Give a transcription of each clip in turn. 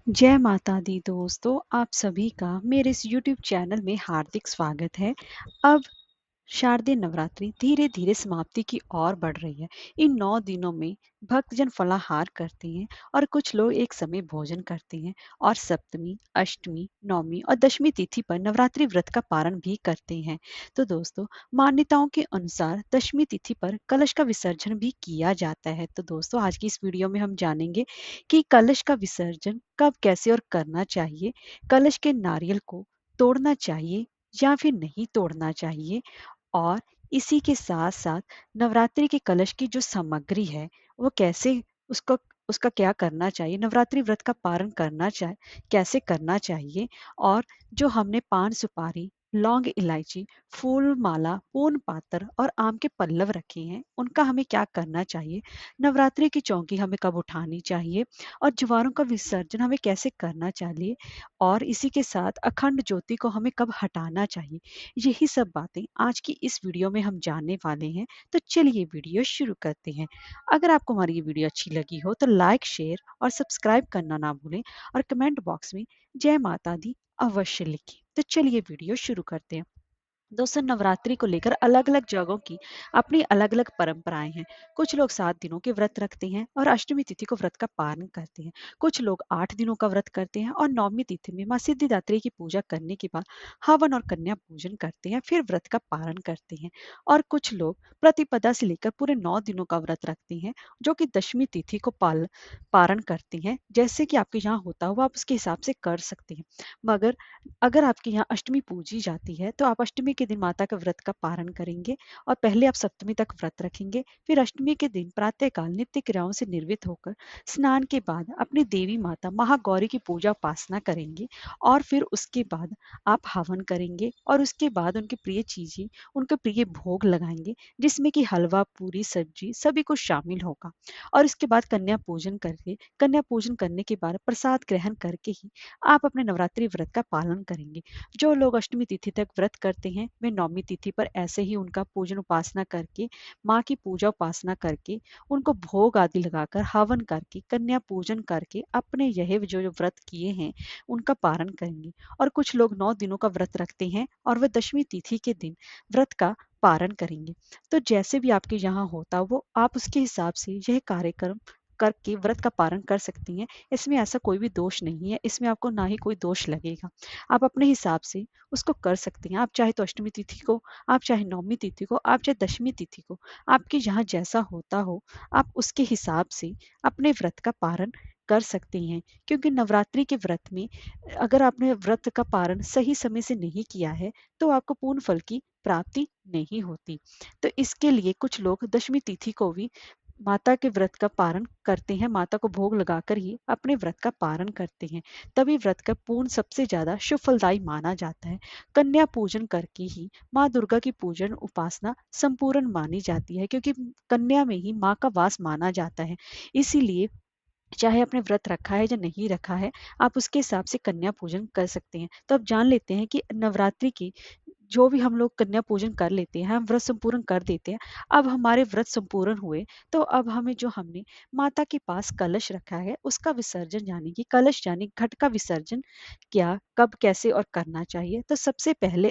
जय माता दी दोस्तों, आप सभी का मेरे इस YouTube चैनल में हार्दिक स्वागत है। अब शारदीय नवरात्रि धीरे धीरे समाप्ति की ओर बढ़ रही है। इन 9 दिनों में भक्तजन फलाहार करते हैं और कुछ लोग एक समय भोजन करते हैं और सप्तमी, अष्टमी, नवमी और दशमी तिथि पर नवरात्रि व्रत का पारण भी करते हैं। तो दोस्तों, मान्यताओं के अनुसार दशमी तिथि पर कलश का विसर्जन भी किया जाता है। तो दोस्तों, आज की इस वीडियो में हम जानेंगे कि कलश का विसर्जन कब, कैसे और करना चाहिए। कलश के नारियल को तोड़ना चाहिए या फिर नहीं तोड़ना चाहिए। और इसी के साथ-साथ नवरात्रि के कलश की जो सामग्री है, वो कैसे उसको उसका क्या करना चाहिए, नवरात्रि व्रत का पारण कैसे करना चाहिए। और जो हमने पान सुपारी, लौंग इलायची, फूल माला, पूर्ण पात्र और आम के पल्लव रखे हैं, उनका हमें क्या करना चाहिए। नवरात्रि की चौकी हमें कब उठानी चाहिए और ज्वारों का विसर्जन हमें कैसे करना चाहिए। और इसी के साथ अखंड ज्योति को हमें कब हटाना चाहिए। यही सब बातें आज की इस वीडियो में हम जानने वाले हैं। तो चलिए वीडियो शुरू करते हैं। अगर आपको हमारी ये वीडियो अच्छी लगी हो तो लाइक, शेयर और सब्सक्राइब करना ना भूलें और कमेंट बॉक्स में जय माता दी अवश्य लिखें। तो चलिए वीडियो शुरू करते हैं। दोस्तों, नवरात्रि को लेकर अलग अलग जगहों की अपनी अलग अलग परंपराएं हैं। कुछ लोग 7 दिनों के व्रत रखते हैं और अष्टमी तिथि को व्रत का पालन करते हैं। कुछ लोग 8 दिनों का व्रत करते हैं और नवमी तिथि में माँ सिद्धिदात्री की पूजा करने के बाद हवन और कन्या पूजन करते हैं, फिर व्रत का पालन करते हैं। और कुछ लोग प्रतिपदा से लेकर पूरे 9 दिनों का व्रत रखते हैं, जो कि दशमी तिथि को पारण करते हैं। जैसे कि आपके यहाँ होता हो, आप उसके हिसाब से कर सकते हैं। मगर अगर आपके यहाँ अष्टमी पूजी जाती है, तो आप अष्टमी के दिन माता का व्रत का पारण करेंगे और पहले आप सप्तमी तक व्रत रखेंगे। फिर अष्टमी के दिन प्रातःकाल नित्य क्रियाओं से निर्वित होकर स्नान के बाद अपनी देवी माता महागौरी की पूजा उपासना करेंगे। और फिर उसके बाद आप हवन करेंगे और उसके बाद उनकी प्रिय चीजें, उनके प्रिय भोग लगाएंगे, जिसमें कि हलवा, पूरी, सब्जी सभी कुछ शामिल होगा। और इसके बाद कन्या पूजन करने के बाद प्रसाद ग्रहण करके ही आप अपने नवरात्रि व्रत का पालन करेंगे। जो लोग अष्टमी तिथि तक व्रत करते हैं, वे नवमी तिथि पर ऐसे ही उनका पूजन उपासना करके, माँ की पूजा उपासना करके, उनको भोग आदि लगाकर, हवन करके, कन्या पूजन करके अपने यह जो व्रत किए हैं उनका पारण करेंगे। और कुछ लोग 9 दिनों का व्रत रखते हैं और वह दशमी तिथि के दिन व्रत का पारण करेंगे। तो जैसे भी आपके यहाँ होता वो आप उसके हिसाब से यह कार्यक्रम करके व्रत का पारण कर सकती हैं। इसमें ऐसा कोई भी दोष नहीं है, इसमें आपको ना ही कोई दोष लगेगा। आप अपने हिसाब से उसको कर सकती हैं। आप चाहे तो अष्टमी तिथि को, आप चाहे नवमी तिथि को, आप चाहे दशमी तिथि को, आपके यहाँ जैसा होता हो, आप उसके हिसाब से अपने व्रत का पारण कर सकती हैं। क्योंकि नवरात्रि के व्रत में अगर आपने व्रत का पारण सही समय से नहीं किया है, तो आपको पूर्ण फल की प्राप्ति नहीं होती। तो इसके लिए कुछ लोग दशमी तिथि को भी माता के व्रत का पारण करते हैं, माता को भोग लगाकर ही अपने व्रत का पारण करते हैं। तभी व्रत का पूर्ण सबसे ज्यादा शुभ फलदायी माना जाता है। कन्या पूजन करके ही माँ दुर्गा की पूजन उपासना संपूर्ण मानी जाती है, क्योंकि कन्या में ही माँ का वास माना जाता है। इसीलिए चाहे आपने व्रत रखा है या नहीं रखा है, आप उसके हिसाब से कन्या पूजन कर सकते हैं। तो अब जान लेते हैं कि नवरात्रि की जो भी हम लोग कन्या पूजन कर लेते हैं, हम व्रत संपूर्ण कर देते हैं। अब हमारे व्रत संपूर्ण हुए, तो अब हमें जो हमने माता के पास कलश रखा है, उसका विसर्जन यानी कि कलश यानी घट का विसर्जन क्या, कब, कैसे और करना चाहिए। तो सबसे पहले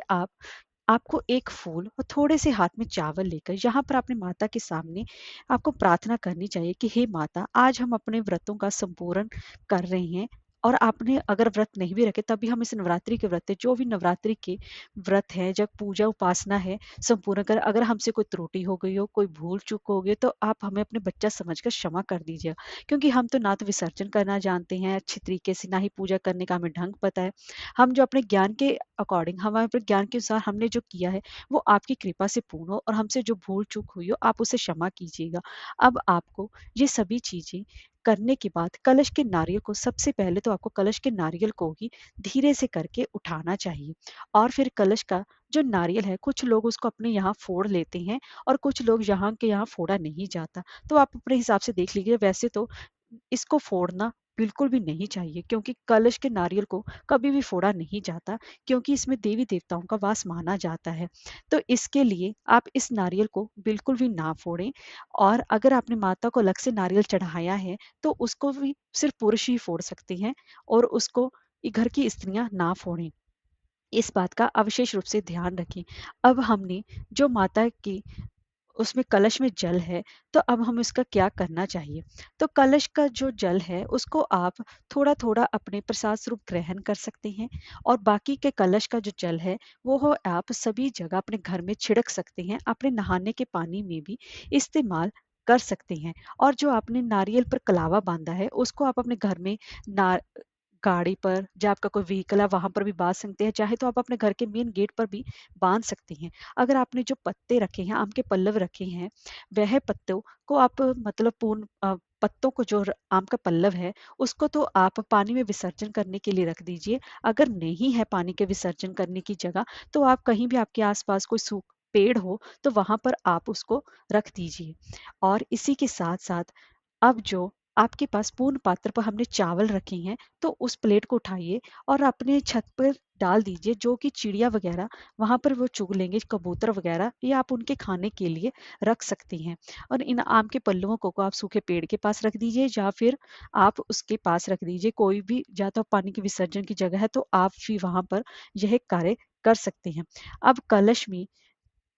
आपको एक फूल और थोड़े से हाथ में चावल लेकर यहाँ पर अपने माता के सामने आपको प्रार्थना करनी चाहिए कि हे माता, आज हम अपने व्रतों का संपूर्ण कर रहे हैं। और आपने अगर व्रत नहीं भी रखे, तब भी हम इस नवरात्रि के व्रत है, जो भी नवरात्रि के व्रत है, जब पूजा उपासना है, संपूर्ण कर। अगर हमसे कोई त्रुटि हो गई हो, कोई भूल चूक हो गई, तो आप हमें अपने बच्चा समझकर क्षमा कर दीजिएगा। क्योंकि हम तो ना तो विसर्जन करना जानते हैं अच्छी तरीके से, ना ही पूजा करने का हमें ढंग पता है। हम जो अपने ज्ञान के अकॉर्डिंग, हमारे अपने ज्ञान के अनुसार हमने जो किया है, वो आपकी कृपा से पूर्ण हो, और हमसे जो भूल चूक हुई हो, आप उसे क्षमा कीजिएगा। अब आपको ये सभी चीजें करने के बाद कलश के नारियल को, सबसे पहले तो आपको कलश के नारियल को ही धीरे से करके उठाना चाहिए। और फिर कलश का जो नारियल है, कुछ लोग उसको अपने यहाँ फोड़ लेते हैं और कुछ लोग यहाँ के यहाँ फोड़ा नहीं जाता। तो आप अपने हिसाब से देख लीजिए। वैसे तो इसको फोड़ना बिल्कुल भी नहीं चाहिए, क्योंकि कलश के नारियल को कभी भी फोड़ा नहीं जाता, क्योंकि इसमें देवी देवताओं का वास माना जाता है। तो इसके लिए आप इस नारियल को बिल्कुल भी ना फोड़ें। और अगर आपने माता को अलग से नारियल चढ़ाया है तो उसको भी सिर्फ पुरुष ही फोड़ सकते हैं, और उसको घर की स्त्रियां ना फोड़ें। इस बात का अविशेष रूप से ध्यान रखें। अब हमने जो माता की उसमें कलश में जल है, तो अब हमें उसका क्या करना चाहिए? तो कलश का जो जल है उसको आप थोड़ा-थोड़ा अपने प्रसाद स्वरूप ग्रहण कर सकते हैं, और बाकी के कलश का जो जल है वो हो आप सभी जगह अपने घर में छिड़क सकते हैं, अपने नहाने के पानी में भी इस्तेमाल कर सकते हैं। और जो आपने नारियल पर कलावा बांधा है उसको आप अपने घर में ना गाड़ी पर, या आपका कोई व्हीकल है वहां पर भी बांध सकते हैं, चाहे तो आप अपने घर के मेन गेट पर भी बांध सकते हैं। अगर आपने जो पत्ते रखे हैं, आम के पल्लव रखे हैं, वह पत्तों को आप मतलब पूर्ण पत्तों को जो आम का पल्लव है उसको तो आप पानी में विसर्जन करने के लिए रख दीजिए। अगर नहीं है पानी के विसर्जन करने की जगह, तो आप कहीं भी आपके आसपास कोई सूख पेड़ हो तो वहां पर आप उसको रख दीजिए। और इसी के साथ साथ अब जो आपके पास पूर्ण पात्र पर हमने चावल रखे हैं, तो उस प्लेट को उठाइए और अपने छत पर डाल दीजिए, जो कि चिड़िया वगैरह वहां पर वो चुग लेंगे, कबूतर वगैरह, ये आप उनके खाने के लिए रख सकती हैं। और इन आम के पल्लवों को आप सूखे पेड़ के पास रख दीजिए, या फिर आप उसके पास रख दीजिए, कोई भी, या तो पानी के विसर्जन की जगह है तो आप भी वहां पर यह कार्य कर सकते हैं। अब कलश में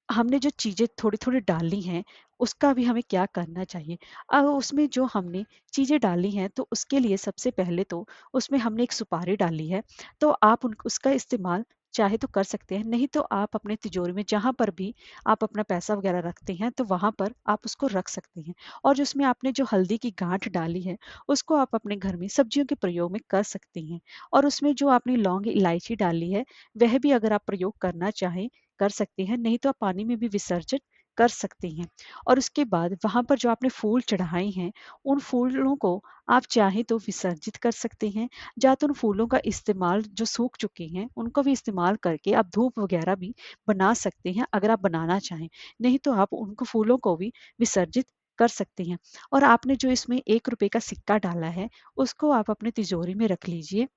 हमने जो चीज़ें थोड़ी-थोड़ी डाली हैं, उसका भी हमें क्या करना चाहिए? उसमें जो हमने चीज़ें डाली हैं, तो उसके लिए सबसे पहले तो उसमें हमने एक सुपारी डाली है, तो आप उन उसका इस्तेमाल चाहे तो कर सकते हैं, नहीं तो आप अपने तिजोरी में जहाँ पर भी आप अपना पैसा वगैरह रखते हैं, तो वहाँ पर आप उसको रख सकते हैं। और जो उसमें आपने जो हल्दी की गाँठ डाली है, उसको आप अपने घर में सब्जियों के प्रयोग में कर सकते हैं। और उसमें जो आपने लौंग, इलायची डाली है, वह भी अगर आप प्रयोग करना चाहें कर सकते हैं, नहीं तो आप पानी में भी विसर्जित कर सकते हैं। और उसके बाद वहाँ पर जो आपने फूल चढ़ाए हैं, उन फूलों को आप चाहें तो विसर्जित कर सकते हैं, या तो उन फूलों का इस्तेमाल जो सूख चुके हैं, उनको भी इस्तेमाल करके आप धूप वगैरह भी बना सकते हैं, अगर आप बनाना चाहें। नहीं तो आप उनको फूलों को भी विसर्जित कर सकते हैं। और आपने जो इसमें ₹1 का सिक्का डाला है, उसको आप अपनी तिजोरी में रख लीजिए।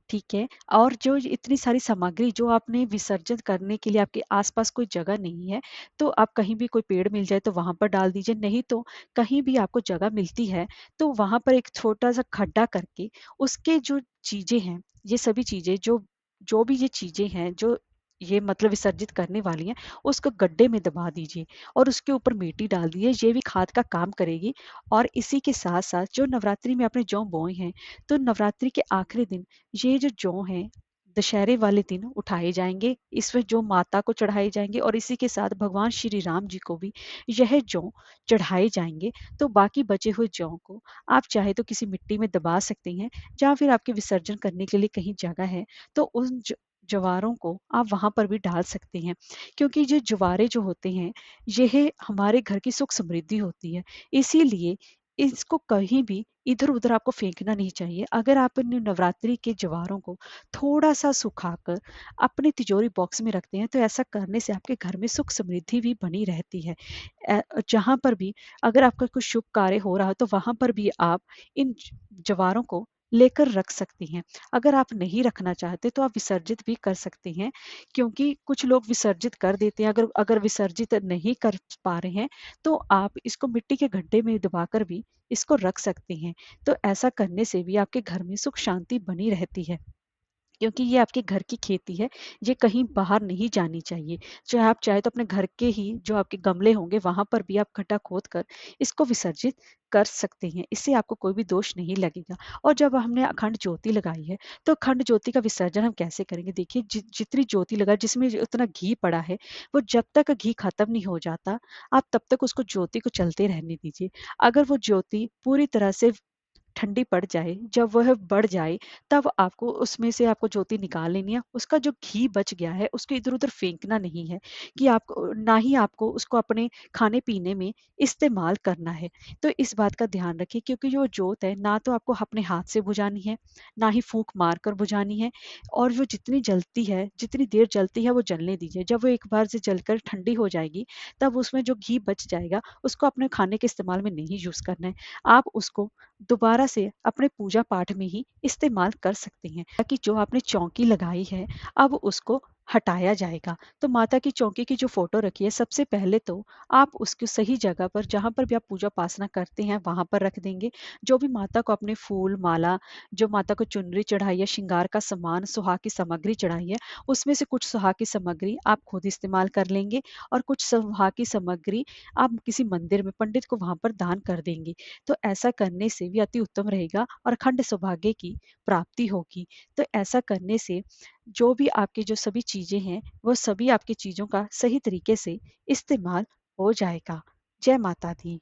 ठीक है। और जो इतनी सारी सामग्री जो आपने विसर्जन करने के लिए आपके आसपास कोई जगह नहीं है, तो आप कहीं भी कोई पेड़ मिल जाए तो वहाँ पर डाल दीजिए, नहीं तो कहीं भी आपको जगह मिलती है, तो वहाँ पर एक छोटा-सा खड्डा करके उसके जो चीज़ें हैं, ये सभी चीज़ें जो जो भी ये चीज़ें हैं, जो ये मतलब विसर्जित करने वाली हैं, उसको गड्ढे में दबा दीजिए और उसके ऊपर मिट्टी डाल दीजिए, ये भी खाद का काम करेगी। और इसी के साथ-साथ जो नवरात्रि में आपने जौ बोए हैं, तो नवरात्रि के आखिरी दिन ये जो जौ हैं, दशहरे वाले दिन उठाए जाएँगे, इसमें जो माता को चढ़ाए जाएँगे, और इसी के साथ भगवान श्री राम जी को भी यह जौ चढ़ाए जाएँगे। तो बाकी बचे हुए जौ को आप चाहे तो किसी मिट्टी में दबा सकते हैं, या फिर आपके विसर्जन करने के लिए कहीं जगह है, तो उन जवारों को आप वहाँ पर भी डाल सकते हैं। क्योंकि ये जवारे जो होते हैं, यह हमारे घर की सुख समृद्धि होती है। इसीलिए इसको कहीं भी इधर-उधर आपको फेंकना नहीं चाहिए। अगर आप इन नवरात्रि के ज्वारों को थोड़ा-सा सुखाकर अपने तिजोरी बॉक्स में रखते हैं, तो ऐसा करने से आपके घर में सुख समृद्धि भी बनी रहती है। जहाँ पर भी अगर आपका कोई शुभ कार्य हो रहा है, तो वहाँ पर भी आप इन ज्वारों को लेकर रख सकती हैं। अगर आप नहीं रखना चाहते तो आप विसर्जित भी कर सकते हैं, क्योंकि कुछ लोग विसर्जित कर देते हैं। अगर अगर विसर्जित नहीं कर पा रहे हैं, तो आप इसको मिट्टी के गड्ढे में दबाकर भी इसको रख सकते हैं। तो ऐसा करने से भी आपके घर में सुख शांति बनी रहती है। क्योंकि ये आपके घर की खेती है, ये कहीं बाहर नहीं जानी चाहिए। चाहे आप चाहे तो अपने घर के ही जो आपके गमले होंगे वहाँ पर भी आप गड्ढा खोद कर इसको विसर्जित कर सकते हैं। इससे आपको कोई भी दोष नहीं लगेगा। और जब हमने अखंड ज्योति लगाई है, तो अखंड ज्योति का विसर्जन हम कैसे करेंगे? देखिए, जितनी ज्योति लगाए जिसमें उतना घी पड़ा है, वो जब तक घी खत्म नहीं हो जाता, आप तब तक उसको ज्योति को चलते रहने दीजिए। अगर वो ज्योति पूरी तरह से ठंडी पड़ जाए, जब वह बढ़ जाए, तब आपको उसमें से आपको ज्योति निकाल लेनी है। उसका जो घी बच गया है, उसको इधर-उधर फेंकना नहीं है, कि आपको ना ही आपको उसको अपने खाने-पीने में इस्तेमाल करना है। तो इस बात का ध्यान रखिए, क्योंकि जो ज्योत है, ना तो आपको अपने हाथ से बुझानी है, ना ही फूँक मारकर बुझानी है। और वो जितनी जलती है, जितनी देर जलती है, वो जलने दीजिए। जब वो एक बार से जलकर ठंडी हो जाएगी, तब उसमें जो घी बच जाएगा, उसको अपने खाने के इस्तेमाल में नहीं यूज़ करना है। आप उसको दोबारा से अपने पूजा पाठ में ही इस्तेमाल कर सकते हैं, ताकि जो आपने चौकी लगाई है अब उसको हटाया जाएगा। तो माता की चौकी की जो फोटो रखी है, सबसे पहले तो आप उसको सही जगह पर, जहाँ पर भी आप पूजा उपासना करते हैं वहां पर रख देंगे। जो भी माता को अपने फूल माला, जो माता को चुनरी चढ़ाई है, श्रृंगार का सामान, सुहाग की सामग्री चढ़ाई है, उसमें से कुछ सुहाग की सामग्री आप खुद इस्तेमाल कर लेंगे और कुछ सुहाग की सामग्री आप किसी मंदिर में पंडित को वहां पर दान कर देंगे। तो ऐसा करने से भी अति उत्तम रहेगा और अखंड सौभाग्य की प्राप्ति होगी। तो ऐसा करने से जो भी आपकी जो सभी चीजें हैं, वो सभी आपकी चीजों का सही तरीके से इस्तेमाल हो जाएगा। जय माता दी।